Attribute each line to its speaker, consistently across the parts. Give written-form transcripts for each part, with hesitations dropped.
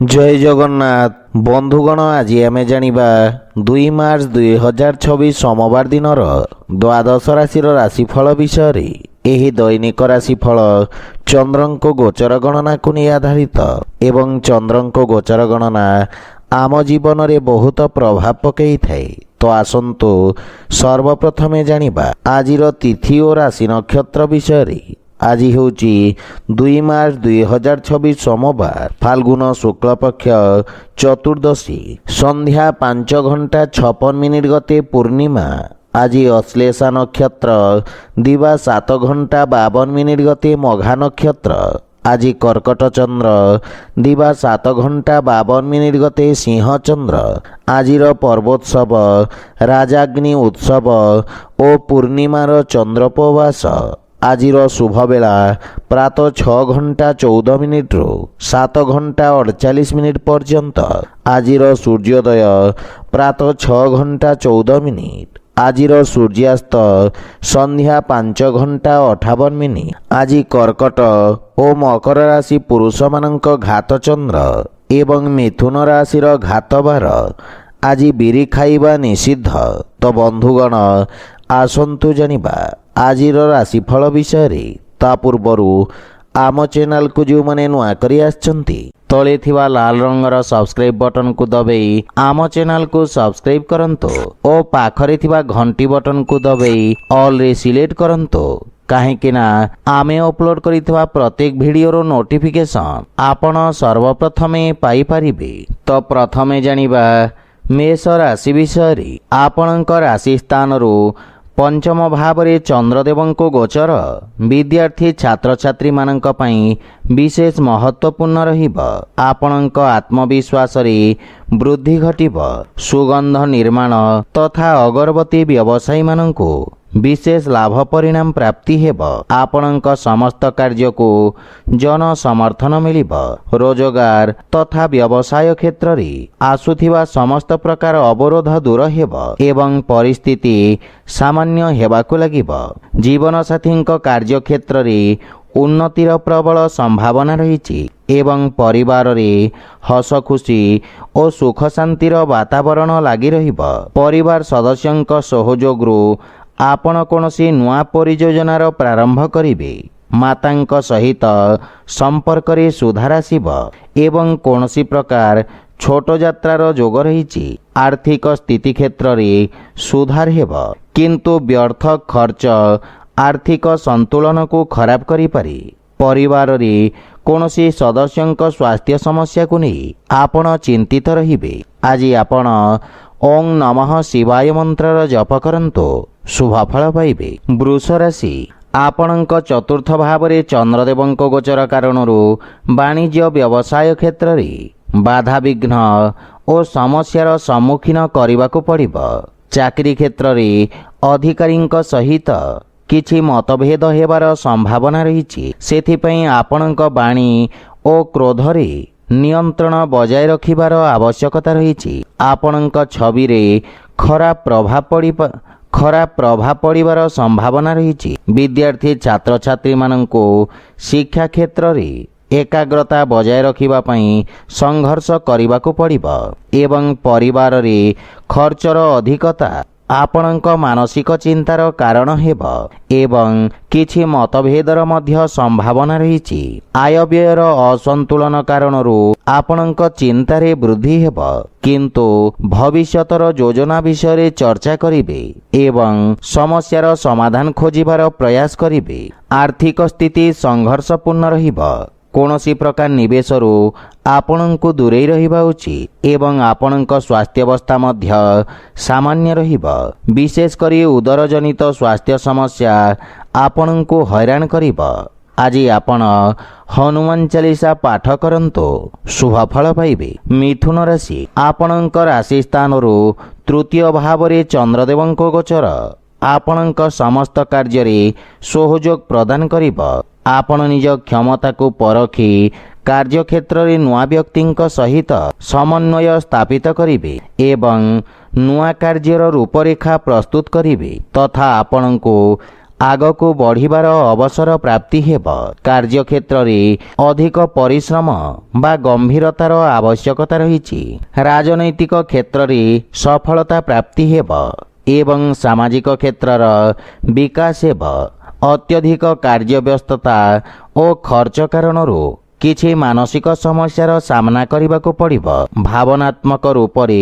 Speaker 1: जय जगन्नाथ बंधुगण आज आम जाना 2 मार्च 2026 सोमवार दिन द्वादश राशि राशिफल विषय एही दैनिक राशिफल चंद्रंको गोचर गणना को नहीं आधारित एवं चंद्रंको गोचर गणना आम जीवन में बहुत प्रभाव पकई थाए। तो आसंतु सर्वप्रथमे जानिबा आजिर तिथि और राशि नक्षत्र विषय। आज होची 2 मार्च 2026 सोमवार फाल्गुन शुक्ल पक्ष चतुर्दशी संध्या 5:56 गते पूर्णिमा। आज अश्लेषा नक्षत्र दिवा 7:52 गते मघा नक्षत्र। आज कर्कट चंद्र दिवा 7:52 गते सिंह चंद्र। आजिर पर्वोत्सव राजाग्नि उत्सव और पूर्णिमार चंद्रोपवास। आजिर शुभ बेला प्रातः 6:14 रु 7:48 पर्यंत। आजिर सूर्योदय प्रातः 6:14। आजिर सूर्यास्त संध्या 5:58। आज कर्कट और मकर राशि पुरुष मानक घात चंद्र एवं मिथुन राशि घात बार। आज बिरी खाइबा निषिद्ध। तो बंधुगण आसंतु जानिबा आजिर राशिफल विषय। ता पूर्वरु आम चैनल को जो मैंने नुआ करी आछंती तले थिबा लाल रंगर सब्सक्राइब बटन को दबाई आम चैनल को सब्सक्राइब करंतु और पाखरे थिबा घंटी बटन को दबाई ऑल रे सिलेक्ट करंतु कहीं आमे अपलोड करिथिबा प्रत्येक वीडियो नोटिफिकेशन आपण सर्वप्रथमे पाई परिबे। तो प्रथमे जानिबा मेष राशि विषय। आपणक राशि स्थान रु पंचम भाव में चंद्रदेव को गोचर विद्यार्थी छात्र छात्री मानक पई विशेष महत्वपूर्ण रहिबा। आपणक आत्मविश्वास रे वृद्धि घटिबा। सुगंध निर्माण तथा अगरबत्ती व्यवसायी मानक विशेष लाभ परिणाम प्राप्ति हेब। आपणक समस्त कार्य को जन समर्थन मिलिबा। रोजगार तथा व्यवसाय क्षेत्र रे आसुथिबा समस्त प्रकार अवरोध दूर हेब एवं परिस्थिति सामान्य हेबाकु लागिबा। जीवन साथी कार्य क्षेत्र रे उन्नतिर प्रबल संभावना रही एवं परिवार रे हस खुशी और सुख शांतिर वातावरण लगी रहिबा। परिवार सदस्यंक सहयोग रु आपण कोनसी नुआ परियोजनार प्रारंभ करिवे। मातांक सहित संपर्क रे सुधार आसिब एवं कोनसी प्रकार छोट यात्रार जोग रही। आर्थिक स्थिति क्षेत्र रे सुधार हेब किंतु व्यर्थ खर्च आर्थिक संतुलन को खराब करि पारे। परिवार रे कोनसी सदस्यंक स्वास्थ्य समस्या को नहीं आपण चिंतित रहिबे। आज आपण ओं नमः शिवाय मंत्र जप करंतु शुभ फल पाइबे। वृष राशि आपणक चतुर्थ भाव में चंद्रदेव गोचर कारण वाणिज्य व्यवसाय क्षेत्र में बाधा विघ्न और समस्यार सम्मुखीन करने को पड़िबो। चाकरी क्षेत्र में अधिकारी सहित किछि मतभेद हेबार संभावना रही। सेथिपई आपणक वाणी और क्रोध रे नियंत्रण बजाय रखिबार आवश्यकता रही। आपणक छवि रे खराब प्रभाव पड़िबार संभावना रही। विद्यार्थी छात्र छात्री माननको शिक्षा क्षेत्र रे एकाग्रता बजाय रखिबा पई संघर्ष करिबाकु पड़िबो एवं परिवार रे खर्चर अधिकता आपणक मानसिक चिंतार कारण हेब एवं किछि मतभेदर मध्य संभावना रही। आय व्ययर असंतुलन कारणरू आपणक चिंतारे वृद्धि हेब किंतु भविष्यतर योजना विषय चर्चा करिवे एवं समस्यार समाधान खोजिबार प्रयास करिवे। आर्थिक स्थिति संघर्षपूर्ण रहिब। कोनोसी प्रकार निवेशरू आपणको दूरेई रहिबा उचित एवं आपणक स्वास्थ्यावस्था मध्य सामान्य रहिब। विशेष करी उदरजनित स्वास्थ्य समस्या आपणको हैरान करिब। आज आपण हनुमान चालीसा पाठ करंतु शुभ फल पाइबे। मिथुन राशि आपणक राशि स्थान तृतीय भाव में चंद्रदेव गोचर आपणक समस्त कार्य रे सहयोग प्रदान करिब। आपण निज क्षमता को परखी कार्य क्षेत्र रे नुआ व्यक्ति सहित समन्वय स्थापित करिवे एवं नुआ कार्यर रूपरेखा प्रस्तुत करिवे तथा आपण को ଆଗକୁ ବଢ଼ିବାର ଅବସର ପ୍ରାପ୍ତି ହେବ। କାର୍ଯ୍ୟକ୍ଷେତ୍ରରେ ଅଧିକ ପରିଶ୍ରମ ବା ଗମ୍ଭୀରତାର ଆବଶ୍ୟକତା ରହିଛି। ରାଜନୈତିକ କ୍ଷେତ୍ରରେ ସଫଳତା ପ୍ରାପ୍ତି ହେବ ଏବଂ ସାମାଜିକ କ୍ଷେତ୍ରର ବିକାଶ ହେବ। ଅତ୍ୟଧିକ କାର୍ଯ୍ୟବ୍ୟସ୍ତତା ଓ ଖର୍ଚ୍ଚ କାରଣରୁ କିଛି ମାନସିକ ସମସ୍ୟାର ସାମ୍ନା କରିବାକୁ ପଡ଼ିବ। ଭାବନାତ୍ମକ ରୂପରେ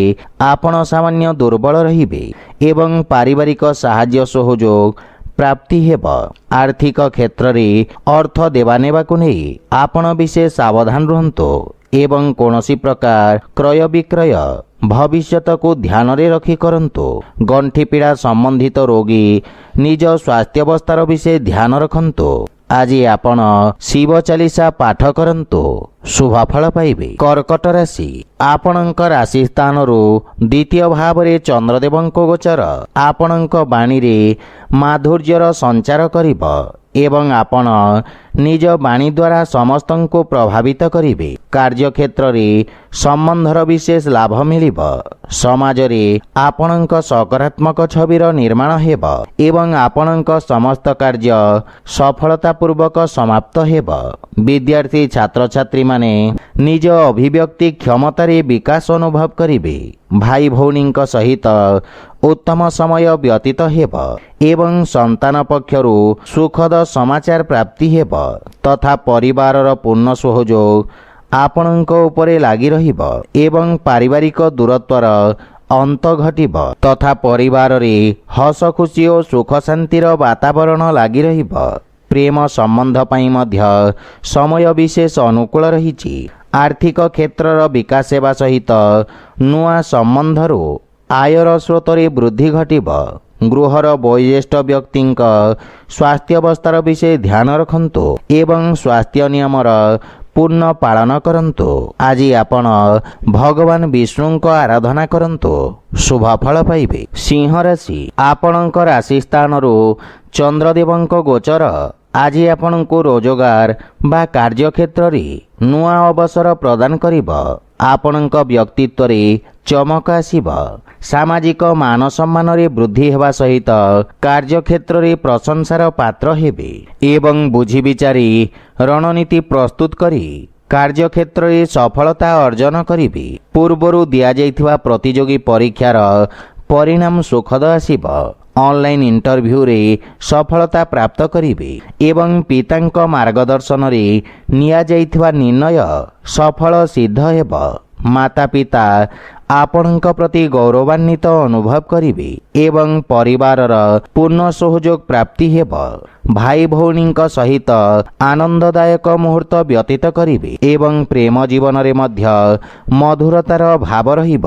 Speaker 1: ଆପଣ ସାମାନ୍ୟ ଦୁର୍ବଳ ରହିବେ ଏବଂ ପାରିବାରିକ ସାହାଯ୍ୟ ସହଯୋଗ ପ୍ରାପ୍ତି ହେବ। ଆର୍ଥିକ କ୍ଷେତ୍ରରେ ଅର୍ଥ ଦେବାନେବାକୁ ନେଇ ଆପଣ ବିଶେଷ ସାବଧାନ ରୁହନ୍ତୁ ଏବଂ କୌଣସି ପ୍ରକାର କ୍ରୟ ବିକ୍ରୟ ଭବିଷ୍ୟତକୁ ଧ୍ୟାନରେ ରଖି କରନ୍ତୁ। ଗଣ୍ଠିପୀଡ଼ା ସମ୍ବନ୍ଧିତ ରୋଗୀ ନିଜ ସ୍ୱାସ୍ଥ୍ୟାବସ୍ଥାର ବିଷୟ ଧ୍ୟାନ ରଖନ୍ତୁ। ଆଜି ଆପଣ ଶିବ ଚାଲିସା ପାଠ କରନ୍ତୁ, ଶୁଭଫଳ ପାଇବେ। କର୍କଟ ରାଶି, ଆପଣଙ୍କ ରାଶି ସ୍ଥାନରୁ ଦ୍ୱିତୀୟ ଭାବରେ ଚନ୍ଦ୍ରଦେବଙ୍କ ଗୋଚର ଆପଣଙ୍କ ବାଣୀରେ ମାଧୁର୍ଯ୍ୟର ସଞ୍ଚାର କରିବ ଏବଂ ଆପଣ ନିଜ ବାଣୀ ଦ୍ୱାରା ସମସ୍ତଙ୍କୁ ପ୍ରଭାବିତ କରିବେ। କାର୍ଯ୍ୟକ୍ଷେତ୍ରରେ ସମ୍ବନ୍ଧର ବିଶେଷ ଲାଭ ମିଳିବ। ସମାଜରେ ଆପଣଙ୍କ ସକାରାତ୍ମକ ଛବିର ନିର୍ମାଣ ହେବ ଏବଂ ଆପଣଙ୍କ ସମସ୍ତ କାର୍ଯ୍ୟ ସଫଳତାପୂର୍ବକ ସମାପ୍ତ ହେବ। ବିଦ୍ୟାର୍ଥୀ ଛାତ୍ରଛାତ୍ରୀମାନେ ନିଜ ଅଭିବ୍ୟକ୍ତି କ୍ଷମତାରେ ବିକାଶ ଅନୁଭବ କରିବେ। ଭାଇ ଭଉଣୀଙ୍କ ସହିତ ଉତ୍ତମ ସମୟ ବ୍ୟତୀତ ହେବ ଏବଂ ସନ୍ତାନ ପକ୍ଷରୁ ସୁଖଦ ସମାଚାର ପ୍ରାପ୍ତି ହେବ ତଥା ପରିବାରର ପୂର୍ଣ୍ଣ ସହଯୋଗ ଆପଣଙ୍କ ଉପରେ ଲାଗି ରହିବ ଏବଂ ପାରିବାରିକ ଦୂରତ୍ୱର ଅନ୍ତ ଘଟିବ ତଥା ପରିବାରରେ ହସ ଖୁସି ଓ ସୁଖ ଶାନ୍ତିର ବାତାବରଣ ଲାଗି ରହିବ। ପ୍ରେମ ସମ୍ବନ୍ଧ ପାଇଁ ମଧ୍ୟ ସମୟ ବିଶେଷ ଅନୁକୂଳ ରହିଛି। ଆର୍ଥିକ କ୍ଷେତ୍ରର ବିକାଶ ହେବା ସହିତ ନୂଆ ସମ୍ବନ୍ଧରୁ ଆୟର ସ୍ରୋତରେ ବୃଦ୍ଧି ଘଟିବ। ଗୃହର ବୟୋଜ୍ୟେଷ୍ଠ ବ୍ୟକ୍ତିଙ୍କ ସ୍ୱାସ୍ଥ୍ୟାବସ୍ଥାର ବିଷୟ ଧ୍ୟାନ ରଖନ୍ତୁ ଏବଂ ସ୍ୱାସ୍ଥ୍ୟ ନିୟମର ପୂର୍ଣ୍ଣ ପାଳନ କରନ୍ତୁ। ଆଜି ଆପଣ ଭଗବାନ ବିଷ୍ଣୁଙ୍କ ଆରାଧନା କରନ୍ତୁ, ଶୁଭଫଳ ପାଇବେ। ସିଂହ ରାଶି, ଆପଣଙ୍କ ରାଶି ସ୍ଥାନରୁ ଚନ୍ଦ୍ରଦେବଙ୍କ ଗୋଚର ଆଜି ଆପଣଙ୍କୁ ରୋଜଗାର ବା କାର୍ଯ୍ୟକ୍ଷେତ୍ରରେ ନୂଆ ଅବସର ପ୍ରଦାନ କରିବ। ଆପଣଙ୍କ ବ୍ୟକ୍ତିତ୍ୱରେ ଚମକ ଆସିବ। ସାମାଜିକ ମାନ ସମ୍ମାନରେ ବୃଦ୍ଧି ହେବା ସହିତ କାର୍ଯ୍ୟକ୍ଷେତ୍ରରେ ପ୍ରଶଂସାର ପାତ୍ର ହେବେ ଏବଂ ବୁଝି ବିଚାରି ରଣନୀତି ପ୍ରସ୍ତୁତ କରି କାର୍ଯ୍ୟକ୍ଷେତ୍ରରେ ସଫଳତା ଅର୍ଜନ କରିବେ। ପୂର୍ବରୁ ଦିଆଯାଇଥିବା ପ୍ରତିଯୋଗୀ ପରୀକ୍ଷାର ପରିଣାମ ସୁଖଦ ଆସିବ। ଅନଲାଇନ୍ ଇଣ୍ଟରଭ୍ୟୁରେ ସଫଳତା ପ୍ରାପ୍ତ କରିବେ ଏବଂ ପିତାଙ୍କ ମାର୍ଗଦର୍ଶନରେ ନିଆଯାଇଥିବା ନିର୍ଣ୍ଣୟ ସଫଳ ସିଦ୍ଧ ହେବ। ମାତାପିତା ଆପଣଙ୍କ ପ୍ରତି ଗୌରବାନ୍ୱିତ ଅନୁଭବ କରିବେ ଏବଂ ପରିବାରର ପୂର୍ଣ୍ଣ ସହଯୋଗ ପ୍ରାପ୍ତି ହେବ। ଭାଇ ଭଉଣୀଙ୍କ ସହିତ ଆନନ୍ଦଦାୟକ ମୁହୂର୍ତ୍ତ ବ୍ୟତୀତ କରିବେ ଏବଂ ପ୍ରେମ ଜୀବନରେ ମଧ୍ୟ ମଧୁରତାର ଭାବ ରହିବ।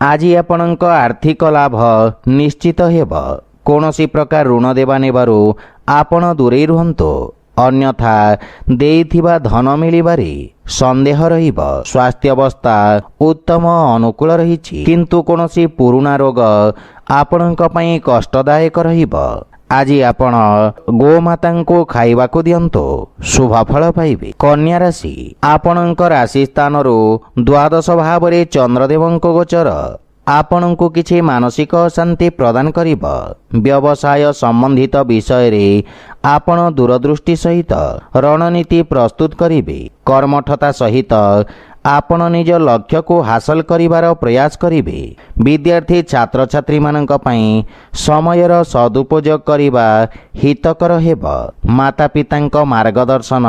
Speaker 1: ଆଜି ଆପଣଙ୍କ ଆର୍ଥିକ ଲାଭ ନିଶ୍ଚିତ ହେବ। କୌଣସି ପ୍ରକାର ଋଣ ଦେବା ନେବାରୁ ଆପଣ ଦୂରେଇ ରୁହନ୍ତୁ, ଅନ୍ୟଥା ଦେଇଥିବା ଧନ ମିଳିବାରେ ସନ୍ଦେହ ରହିବ। ସ୍ୱାସ୍ଥ୍ୟାବସ୍ଥା ଉତ୍ତମ ଅନୁକୂଳ ରହିଛି, କିନ୍ତୁ କୌଣସି ପୁରୁଣା ରୋଗ ଆପଣଙ୍କ ପାଇଁ କଷ୍ଟଦାୟକ ରହିବ। ଆଜି ଆପଣ ଗୋମାତାଙ୍କୁ ଖାଇବାକୁ ଦିଅନ୍ତୁ, ଶୁଭଫଳ ପାଇବେ। କନ୍ୟା ରାଶି, ଆପଣଙ୍କ ରାଶି ସ୍ଥାନରୁ ଦ୍ୱାଦଶ ଭାବରେ ଚନ୍ଦ୍ରଦେବଙ୍କ ଗୋଚର ଆପଣଙ୍କୁ କିଛି ମାନସିକ ଅଶାନ୍ତି ପ୍ରଦାନ କରିବ। ବ୍ୟବସାୟ ସମ୍ବନ୍ଧିତ ବିଷୟରେ ଆପଣ ଦୂରଦୃଷ୍ଟି ସହିତ ରଣନୀତି ପ୍ରସ୍ତୁତ କରିବେ। କର୍ମଠତା ସହିତ ଆପଣ ନିଜ ଲକ୍ଷ୍ୟକୁ ହାସଲ କରିବାର ପ୍ରୟାସ କରିବେ। ବିଦ୍ୟାର୍ଥୀ ଛାତ୍ରଛାତ୍ରୀମାନଙ୍କ ପାଇଁ ସମୟର ସଦୁପଯୋଗ କରିବା ହିତକର ହେବ। ମାତାପିତାଙ୍କ ମାର୍ଗଦର୍ଶନ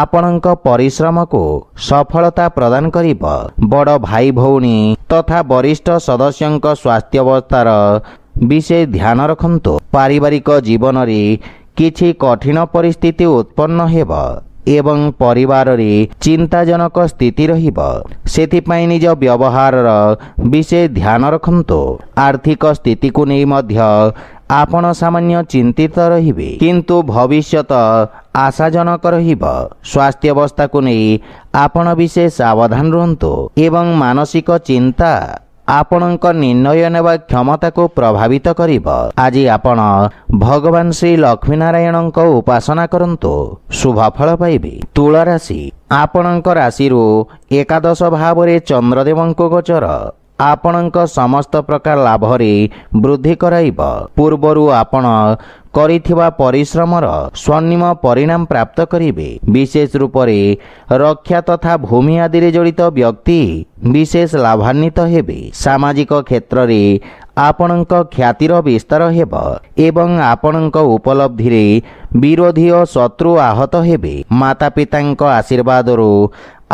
Speaker 1: ଆପଣଙ୍କ ପରିଶ୍ରମକୁ ସଫଳତା ପ୍ରଦାନ କରିବ। ବଡ଼ ଭାଇ ଭଉଣୀ ତଥା ବରିଷ୍ଠ ସଦସ୍ୟଙ୍କ ସ୍ୱାସ୍ଥ୍ୟାବସ୍ଥାର ବିଷୟ ଧ୍ୟାନ ରଖନ୍ତୁ। ପାରିବାରିକ ଜୀବନରେ କିଛି କଠିନ ପରିସ୍ଥିତି ଉତ୍ପନ୍ନ ହେବ ଏବଂ ପରିବାରରେ ଚିନ୍ତାଜନକ ସ୍ଥିତି ରହିବ। ସେଥିପାଇଁ ନିଜ ବ୍ୟବହାରର ବିଷୟ ଧ୍ୟାନ ରଖନ୍ତୁ। ଆର୍ଥିକ ସ୍ଥିତିକୁ ନେଇ ମଧ୍ୟ ଆପଣ ସାମାନ୍ୟ ଚିନ୍ତିତ ରହିବେ, କିନ୍ତୁ ଭବିଷ୍ୟତ ଆଶାଜନକ ରହିବ। ସ୍ୱାସ୍ଥ୍ୟାବସ୍ଥାକୁ ନେଇ ଆପଣ ବିଶେଷ ସାବଧାନ ରୁହନ୍ତୁ ଏବଂ ମାନସିକ ଚିନ୍ତା ଆପଣଙ୍କ ନିର୍ଣ୍ଣୟ ନେବା କ୍ଷମତାକୁ ପ୍ରଭାବିତ କରିବ। ଆଜି ଆପଣ ଭଗବାନ ଶ୍ରୀ ଲକ୍ଷ୍ମୀନାରାୟଣଙ୍କ ଉପାସନା କରନ୍ତୁ, ଶୁଭଫଳ ପାଇବେ। ତୁଳା ରାଶି, ଆପଣଙ୍କ ରାଶିରୁ ଏକାଦଶ ଭାବରେ ଚନ୍ଦ୍ରଦେବଙ୍କ ଗୋଚର ଆପଣଙ୍କ ସମସ୍ତ ପ୍ରକାର ଲାଭରେ ବୃଦ୍ଧି କରାଇବ। ପୂର୍ବରୁ ଆପଣ କରିଥିବା ପରିଶ୍ରମର ସ୍ୱର୍ଣ୍ଣିମ ପରିଣାମ ପ୍ରାପ୍ତ କରିବେ। ବିଶେଷ ରୂପରେ ରକ୍ଷା ତଥା ଭୂମି ଆଦିରେ ଜଡ଼ିତ ବ୍ୟକ୍ତି ବିଶେଷ ଲାଭାନ୍ୱିତ ହେବେ। ସାମାଜିକ କ୍ଷେତ୍ରରେ ଆପଣଙ୍କ ଖ୍ୟାତିର ବିସ୍ତାର ହେବ ଏବଂ ଆପଣଙ୍କ ଉପଲବ୍ଧିରେ ବିରୋଧୀ ଓ ଶତ୍ରୁ ଆହତ ହେବେ। ମାତାପିତାଙ୍କ ଆଶୀର୍ବାଦରୁ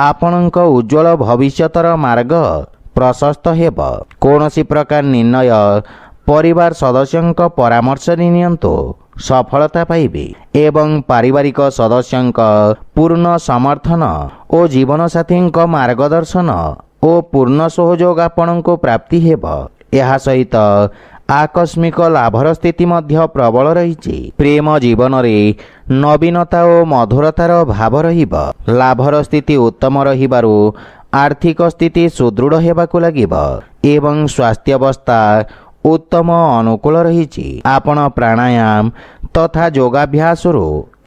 Speaker 1: ଆପଣଙ୍କ ଉଜ୍ଜ୍ୱଳ ଭବିଷ୍ୟତର ମାର୍ଗ ପ୍ରଶସ୍ତ ହେବ। କୌଣସି ପ୍ରକାର ନିର୍ଣ୍ଣୟ ପରିବାର ସଦସ୍ୟଙ୍କ ପରାମର୍ଶରେ ନିଅନ୍ତୁ, ସଫଳତା ପାଇବେ ଏବଂ ପାରିବାରିକ ସଦସ୍ୟଙ୍କ ପୂର୍ଣ୍ଣ ସମର୍ଥନ ଓ ଜୀବନସାଥୀଙ୍କ ମାର୍ଗଦର୍ଶନ ଓ ପୂର୍ଣ୍ଣ ସହଯୋଗ ଆପଣଙ୍କୁ ପ୍ରାପ୍ତି ହେବ। ଏହା ସହିତ ଆକସ୍ମିକ ଲାଭର ସ୍ଥିତି ମଧ୍ୟ ପ୍ରବଳ ରହିଛି। ପ୍ରେମ ଜୀବନରେ ନବୀନତା ଓ ମଧୁରତାର ଭାବ ରହିବ। ଲାଭର ସ୍ଥିତି ଉତ୍ତମ ରହିବାରୁ ଆର୍ଥିକ ସ୍ଥିତି ସୁଦୃଢ଼ ହେବାକୁ ଲାଗିବ ଏବଂ ସ୍ୱାସ୍ଥ୍ୟାବସ୍ଥା ଉତ୍ତମ ଅନୁକୂଳ ରହିଛି। ଆପଣ ପ୍ରାଣାୟାମ ତଥା ଯୋଗାଭ୍ୟାସରୁ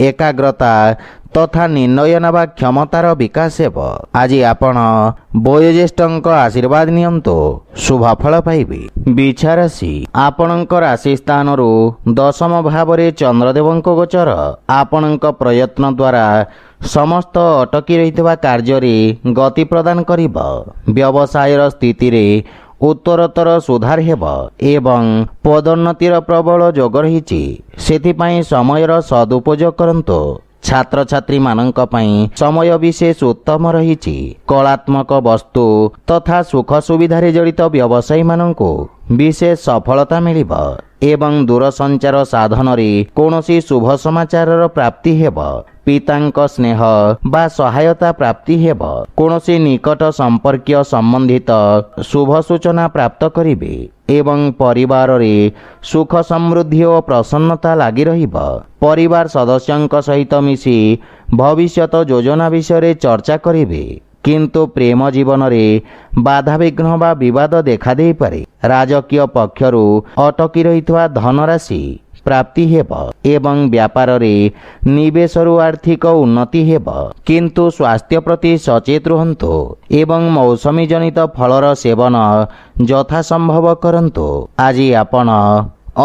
Speaker 1: ଏକାଗ୍ରତା ତଥା ନିର୍ଣ୍ଣୟ ନେବା କ୍ଷମତାର ବିକାଶ ହେବ। ଆଜି ଆପଣ ବୟୋଜ୍ୟେଷ୍ଠଙ୍କ ଆଶୀର୍ବାଦ ନିଅନ୍ତୁ, ଶୁଭଫଳ ପାଇବେ। ବିଛା ରାଶି, ଆପଣଙ୍କ ରାଶି ସ୍ଥାନରୁ ଦଶମ ଭାବରେ ଚନ୍ଦ୍ରଦେବଙ୍କ ଗୋଚର ଆପଣଙ୍କ ପ୍ରୟତ୍ନ ଦ୍ୱାରା ସମସ୍ତ ଅଟକି ରହିଥିବା କାର୍ଯ୍ୟରେ ଗତି ପ୍ରଦାନ କରିବ। ବ୍ୟବସାୟର ସ୍ଥିତିରେ ଉତ୍ତରୋତ୍ତର ସୁଧାର ହେବ ଏବଂ ପଦୋନ୍ନତିର ପ୍ରବଳ ଯୋଗ ରହିଛି। ସେଥିପାଇଁ ସମୟର ସଦୁପଯୋଗ କରନ୍ତୁ। ଛାତ୍ରଛାତ୍ରୀମାନଙ୍କ ପାଇଁ ସମୟ ବିଶେଷ ଉତ୍ତମ ରହିଛି। କଳାତ୍ମକ ବସ୍ତୁ ତଥା ସୁଖ ସୁବିଧାରେ ଜଡ଼ିତ ବ୍ୟବସାୟୀମାନଙ୍କୁ ବିଶେଷ ସଫଳତା ମିଳିବ ଏବଂ ଦୂରସଞ୍ଚାର ସାଧନରେ କୌଣସି ଶୁଭ ସମାଚାରର ପ୍ରାପ୍ତି ହେବ। ପିତାଙ୍କ ସ୍ନେହ ବା ସହାୟତା ପ୍ରାପ୍ତି ହେବ। କୌଣସି ନିକଟ ସମ୍ପର୍କୀୟ ସମ୍ବନ୍ଧିତ ଶୁଭ ସୂଚନା ପ୍ରାପ୍ତ କରିବେ ଏବଂ ପରିବାରରେ ସୁଖ ସମୃଦ୍ଧି ଓ ପ୍ରସନ୍ନତା ଲାଗି ରହିବ। ପରିବାର ସଦସ୍ୟଙ୍କ ସହିତ ମିଶି ଭବିଷ୍ୟତ ଯୋଜନା ବିଷୟରେ ଚର୍ଚ୍ଚା କରିବେ, କିନ୍ତୁ ପ୍ରେମ ଜୀବନରେ ବାଧାବିଘ୍ନ ବା ବିବାଦ ଦେଖାଦେଇପାରେ। ରାଜକୀୟ ପକ୍ଷରୁ ଅଟକି ରହିଥିବା ଧନରାଶି ପ୍ରାପ୍ତି ହେବ ଏବଂ ବ୍ୟାପାରରେ ନିବେଶରୁ ଆର୍ଥିକ ଉନ୍ନତି ହେବ। କିନ୍ତୁ ସ୍ୱାସ୍ଥ୍ୟ ପ୍ରତି ସଚେତ ରୁହନ୍ତୁ ଏବଂ ମୌସମୀ ଜନିତ ଫଳର ସେବନ ଯଥାସମ୍ଭବ କରନ୍ତୁ। ଆଜି ଆପଣ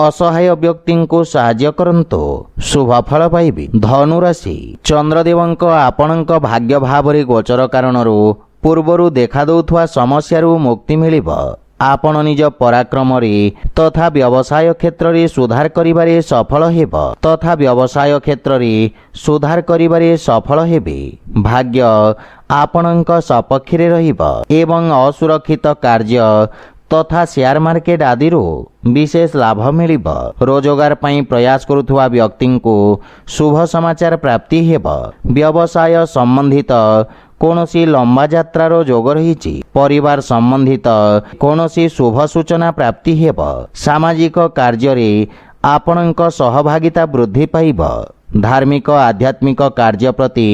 Speaker 1: ଅସହାୟ ବ୍ୟକ୍ତିଙ୍କୁ ସାହାଯ୍ୟ କରନ୍ତୁ, ଶୁଭଫଳ ପାଇବେ। ଧନୁରାଶି, ଚନ୍ଦ୍ରଦେବଙ୍କ ଆପଣଙ୍କ ଭାଗ୍ୟ ଭାବରେ ଗୋଚର କାରଣରୁ ପୂର୍ବରୁ ଦେଖାଦେଉଥିବା ସମସ୍ୟାରୁ ମୁକ୍ତି ମିଳିବ। ଆପଣ ନିଜ ପରାକ୍ରମରେ ତଥା ବ୍ୟବସାୟ କ୍ଷେତ୍ରରେ ସୁଧାର କରିବାରେ ସଫଳ ହେବେ। ଭାଗ୍ୟ ଆପଣଙ୍କ ସପକ୍ଷରେ ରହିବ ଏବଂ ଅସୁରକ୍ଷିତ କାର୍ଯ୍ୟ ତଥା ସେୟାର ମାର୍କେଟ ଆଦିରୁ ବିଶେଷ ଲାଭ ମିଳିବ। ରୋଜଗାର ପାଇଁ ପ୍ରୟାସ କରୁଥିବା ବ୍ୟକ୍ତିଙ୍କୁ ଶୁଭ ସମାଚାର ପ୍ରାପ୍ତି ହେବ। ବ୍ୟବସାୟ ସମ୍ବନ୍ଧିତ କୌଣସି ଲମ୍ବା ଯାତ୍ରାର ଯୋଗ ରହିଛି। ପରିବାର ସମ୍ବନ୍ଧିତ କୌଣସି ଶୁଭ ସୂଚନା ପ୍ରାପ୍ତି ହେବ। ସାମାଜିକ କାର୍ଯ୍ୟରେ ଆପଣଙ୍କ ସହଭାଗିତା ବୃଦ୍ଧି ପାଇବ। ଧାର୍ମିକ ଆଧ୍ୟାତ୍ମିକ କାର୍ଯ୍ୟ ପ୍ରତି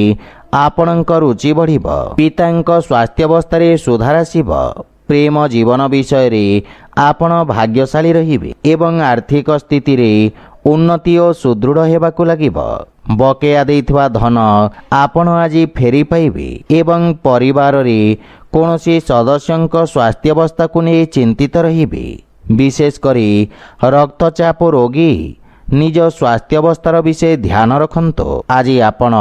Speaker 1: ଆପଣଙ୍କ ରୁଚି ବଢ଼ିବ। ପିତାଙ୍କ ସ୍ୱାସ୍ଥ୍ୟାବସ୍ଥାରେ ସୁଧାର ଆସିବ। ପ୍ରେମ ଜୀବନ ବିଷୟରେ ଆପଣ ଭାଗ୍ୟଶାଳୀ ରହିବେ ଏବଂ ଆର୍ଥିକ ସ୍ଥିତିରେ ଉନ୍ନତି ଓ ସୁଦୃଢ଼ ହେବାକୁ ଲାଗିବ। ବକେୟା ଦେଇଥିବା ଧନ ଆପଣ ଆଜି ଫେରି ପାଇବେ ଏବଂ ପରିବାରରେ କୌଣସି ସଦସ୍ୟଙ୍କ ସ୍ୱାସ୍ଥ୍ୟାବସ୍ଥାକୁ ନେଇ ଚିନ୍ତିତ ରହିବେ। ବିଶେଷ କରି ରକ୍ତଚାପ ରୋଗୀ ନିଜ ସ୍ୱାସ୍ଥ୍ୟାବସ୍ଥାର ବିଷୟ ଧ୍ୟାନ ରଖନ୍ତୁ। ଆଜି ଆପଣ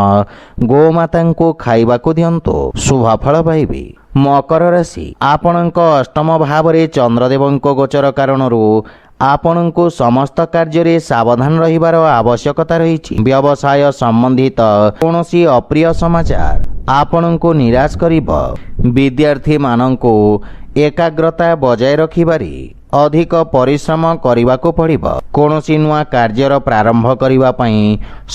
Speaker 1: ଗୋମାତାଙ୍କୁ ଖାଇବାକୁ ଦିଅନ୍ତୁ, ଶୁଭଫଳ ପାଇବେ। ମକର ରାଶି, ଆପଣଙ୍କ ଅଷ୍ଟମ ଭାବରେ ଚନ୍ଦ୍ରଦେବଙ୍କ ଗୋଚର କାରଣରୁ ଆପଣଙ୍କୁ ସମସ୍ତ କାର୍ଯ୍ୟରେ ସାବଧାନ ରହିବାର ଆବଶ୍ୟକତା ରହିଛି। ବ୍ୟବସାୟ ସମ୍ବନ୍ଧିତ କୌଣସି ଅପ୍ରିୟ ସମାଚାର ଆପଣଙ୍କୁ ନିରାଶ କରିବ। ବିଦ୍ୟାର୍ଥୀମାନଙ୍କୁ ଏକାଗ୍ରତା ବଜାୟ ରଖିବାରେ ଅଧିକ ପରିଶ୍ରମ କରିବାକୁ ପଡ଼ିବ। କୌଣସି ନୂଆ କାର୍ଯ୍ୟର ପ୍ରାରମ୍ଭ କରିବା ପାଇଁ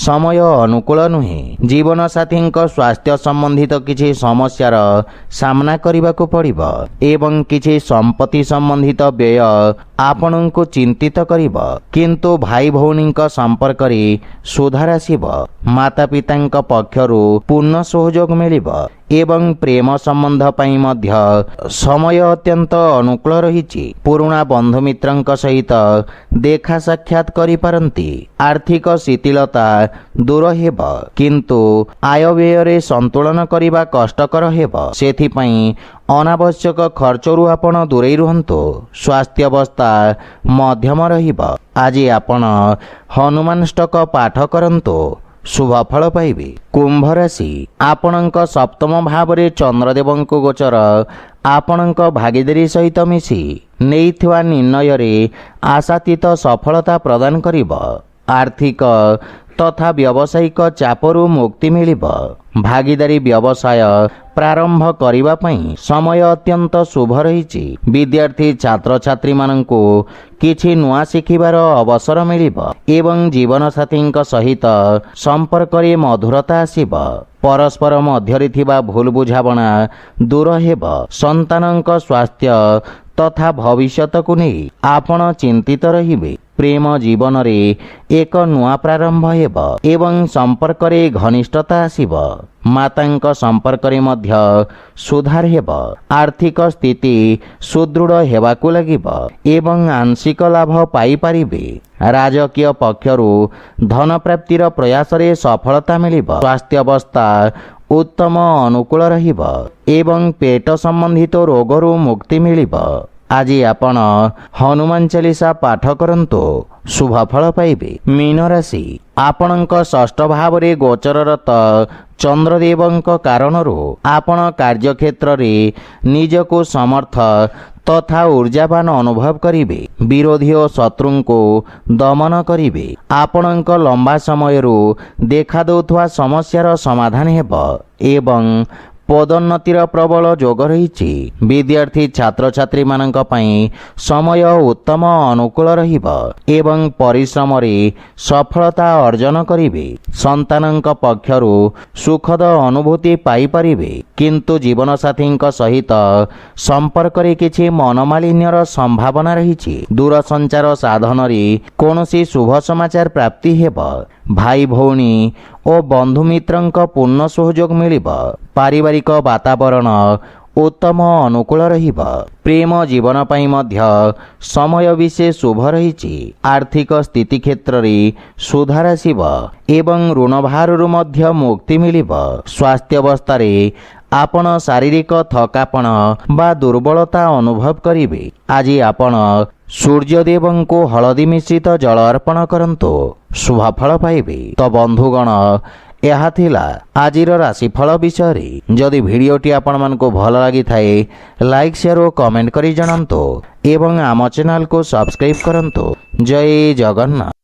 Speaker 1: ସମୟ ଅନୁକୂଳ ନୁହେଁ। ଜୀବନସାଥୀଙ୍କ ସ୍ୱାସ୍ଥ୍ୟ ସମ୍ବନ୍ଧିତ କିଛି ସମସ୍ୟାର ସାମ୍ନା କରିବାକୁ ପଡ଼ିବ ଏବଂ କିଛି ସମ୍ପତ୍ତି ସମ୍ବନ୍ଧିତ ବ୍ୟୟ ଆପଣଙ୍କୁ ଚିନ୍ତିତ କରିବ। କିନ୍ତୁ ଭାଇ ଭଉଣୀଙ୍କ ସମ୍ପର୍କରେ ସୁଧାର ଆସିବ। ମାତାପିତାଙ୍କ ପକ୍ଷରୁ ପୂର୍ଣ୍ଣ ସହଯୋଗ ମିଳିବ ଏବଂ ପ୍ରେମ ସମ୍ବନ୍ଧ ପାଇଁ ମଧ୍ୟ ସମୟ ଅତ୍ୟନ୍ତ ଅନୁକୂଳ ରହିଛି। ପୁରୁଣା ବନ୍ଧୁମିତ୍ରଙ୍କ ସହିତ ଦେଖା ସାକ୍ଷାତ କରିପାରନ୍ତି। ଆର୍ଥିକ ଶିଥିଳତା ଦୂର ହେବ, କିନ୍ତୁ ଆୟବ୍ୟୟରେ ସନ୍ତୁଳନ କରିବା କଷ୍ଟକର ହେବ। ସେଥିପାଇଁ ଅନାବଶ୍ୟକ ଖର୍ଚ୍ଚରୁ ଆପଣ ଦୂରେଇ ରୁହନ୍ତୁ। ସ୍ୱାସ୍ଥ୍ୟାବସ୍ଥା ମଧ୍ୟମ ରହିବ। ଆଜି ଆପଣ ହନୁମାନ ଷ୍ଟକ ପାଠ କରନ୍ତୁ, ଶୁଭ ଫଳ ପାଇବେ। କୁମ୍ଭ ରାଶି, ଆପଣଙ୍କ ସପ୍ତମ ଭାବରେ ଚନ୍ଦ୍ରଦେବଙ୍କ ଗୋଚର ଆପଣଙ୍କ ଭାଗିଦାରୀ ସହିତ ମିଶି ନେଇଥିବା ନିର୍ଣ୍ଣୟରେ ଆଶାତୀତ ସଫଳତା ପ୍ରଦାନ କରିବ। ଆର୍ଥିକ ତଥା ବ୍ୟବସାୟିକ ଚାପରୁ ମୁକ୍ତି ମିଳିବ। ଭାଗିଦାରୀ ବ୍ୟବସାୟ ପ୍ରାରମ୍ଭ କରିବା ପାଇଁ ସମୟ ଅତ୍ୟନ୍ତ ଶୁଭ ରହିଛି। ବିଦ୍ୟାର୍ଥୀ ଛାତ୍ରଛାତ୍ରୀମାନଙ୍କୁ କିଛି ନୂଆ ଶିଖିବାର ଅବସର ମିଳିବ ଏବଂ ଜୀବନସାଥୀଙ୍କ ସହିତ ସମ୍ପର୍କରେ ମଧୁରତା ଆସିବ। ପରସ୍ପର ମଧ୍ୟରେ ଥିବା ଭୁଲ ବୁଝାମଣା ଦୂର ହେବ। ସନ୍ତାନଙ୍କ ସ୍ୱାସ୍ଥ୍ୟ ତଥା ଭବିଷ୍ୟତକୁ ନେଇ ଆପଣ ଚିନ୍ତିତ ରହିବେ। ପ୍ରେମ ଜୀବନରେ ଏକ ନୂଆ ପ୍ରାରମ୍ଭ ହେବ ଏବଂ ସମ୍ପର୍କରେ ଘନିଷ୍ଠତା ଆସିବ। ମାତାଙ୍କ ସମ୍ପର୍କରେ ମଧ୍ୟ ସୁଧାର ହେବ। ଆର୍ଥିକ ସ୍ଥିତି ସୁଦୃଢ଼ ହେବାକୁ ଲାଗିବ ଏବଂ ଆଂଶିକ ଲାଭ ପାଇପାରିବେ। ରାଜକୀୟ ପକ୍ଷରୁ ଧନ ପ୍ରାପ୍ତିର ପ୍ରୟାସରେ ସଫଳତା ମିଳିବ। ସ୍ୱାସ୍ଥ୍ୟାବସ୍ଥା ଉତ୍ତମ ଅନୁକୂଳ ରହିବ ଏବଂ ପେଟ ସମ୍ବନ୍ଧିତ ରୋଗରୁ ମୁକ୍ତି ମିଳିବ। ଆଜି ଆପଣ ହନୁମାନ ଚାଳିଶା ପାଠ କରନ୍ତୁ, ଶୁଭ ଫଳ ପାଇବେ। ମୀନ ରାଶି, ଆପଣଙ୍କ ଷଷ୍ଠ ଭାବରେ ଗୋଚରରତ ଚନ୍ଦ୍ରଦେବଙ୍କ କାରଣରୁ ଆପଣ କାର୍ଯ୍ୟକ୍ଷେତ୍ରରେ ନିଜକୁ ସମର୍ଥ ତଥା ଊର୍ଜାବାନ ଅନୁଭବ କରିବେ। ବିରୋଧୀ ଓ ଶତ୍ରୁଙ୍କୁ ଦମନ କରିବେ। ଆପଣଙ୍କ ଲମ୍ବା ସମୟରୁ ଦେଖାଦେଉଥିବା ସମସ୍ୟାର ସମାଧାନ ହେବ ଏବଂ ପଦୋନ୍ନତିର ପ୍ରବଳ ଯୋଗ ରହିଛି। ବିଦ୍ୟାର୍ଥୀ ଛାତ୍ରଛାତ୍ରୀମାନଙ୍କ ପାଇଁ ସମୟ ଉତ୍ତମ ଅନୁକୂଳ ରହିବ ଏବଂ ପରିଶ୍ରମରେ ସଫଳତା ଅର୍ଜନ କରିବେ। ସନ୍ତାନଙ୍କ ପକ୍ଷରୁ ସୁଖଦ ଅନୁଭୂତି ପାଇପାରିବେ, କିନ୍ତୁ ଜୀବନସାଥୀଙ୍କ ସହିତ ସମ୍ପର୍କରେ କିଛି ମନୋମାଳିନ୍ୟର ସମ୍ଭାବନା ରହିଛି। ଦୂରସଞ୍ଚାର ସାଧନରେ କୌଣସି ଶୁଭ ସମାଚାର ପ୍ରାପ୍ତି ହେବ। ଭାଇ ଭଉଣୀ ଓ ବନ୍ଧୁମିତ୍ରଙ୍କ ପୂର୍ଣ୍ଣ ସହଯୋଗ ମିଳିବ। ପାରିବାରିକ ବାତାବରଣ ଉତ୍ତମ ଅନୁକୂଳ ରହିବ। ପ୍ରେମ ଜୀବନ ପାଇଁ ମଧ୍ୟ ସମୟ ବିଶେଷ ଶୁଭ ରହିଛି। ଆର୍ଥିକ ସ୍ଥିତି କ୍ଷେତ୍ରରେ ସୁଧାର ଆସିବ ଏବଂ ଋଣଭାରରୁ ମଧ୍ୟ ମୁକ୍ତି ମିଳିବ। ସ୍ୱାସ୍ଥ୍ୟାବସ୍ଥାରେ ଆପଣ ଶାରୀରିକ ଥକାପଣ ବା ଦୁର୍ବଳତା ଅନୁଭବ କରିବେ। ଆଜି ଆପଣ ସୂର୍ଯ୍ୟଦେବଙ୍କୁ ହଳଦୀ ମିଶ୍ରିତ ଜଳ ଅର୍ପଣ କରନ୍ତୁ, ଶୁଭ ଫଳ ପାଇବେ। ତ ବନ୍ଧୁଗଣ, ଏହା ଥିଲା ଆଜିର ରାଶିଫଳ ବିଷୟରେ। ଯଦି ଭିଡ଼ିଓଟି ଆପଣମାନଙ୍କୁ ଭଲ ଲାଗିଥାଏ, ଲାଇକ୍, ସେୟାର ଓ କମେଣ୍ଟ କରି ଜଣାନ୍ତୁ ଏବଂ ଆମ ଚ୍ୟାନେଲକୁ ସବସ୍କ୍ରାଇବ୍ କରନ୍ତୁ। ଜୟ ଜଗନ୍ନାଥ।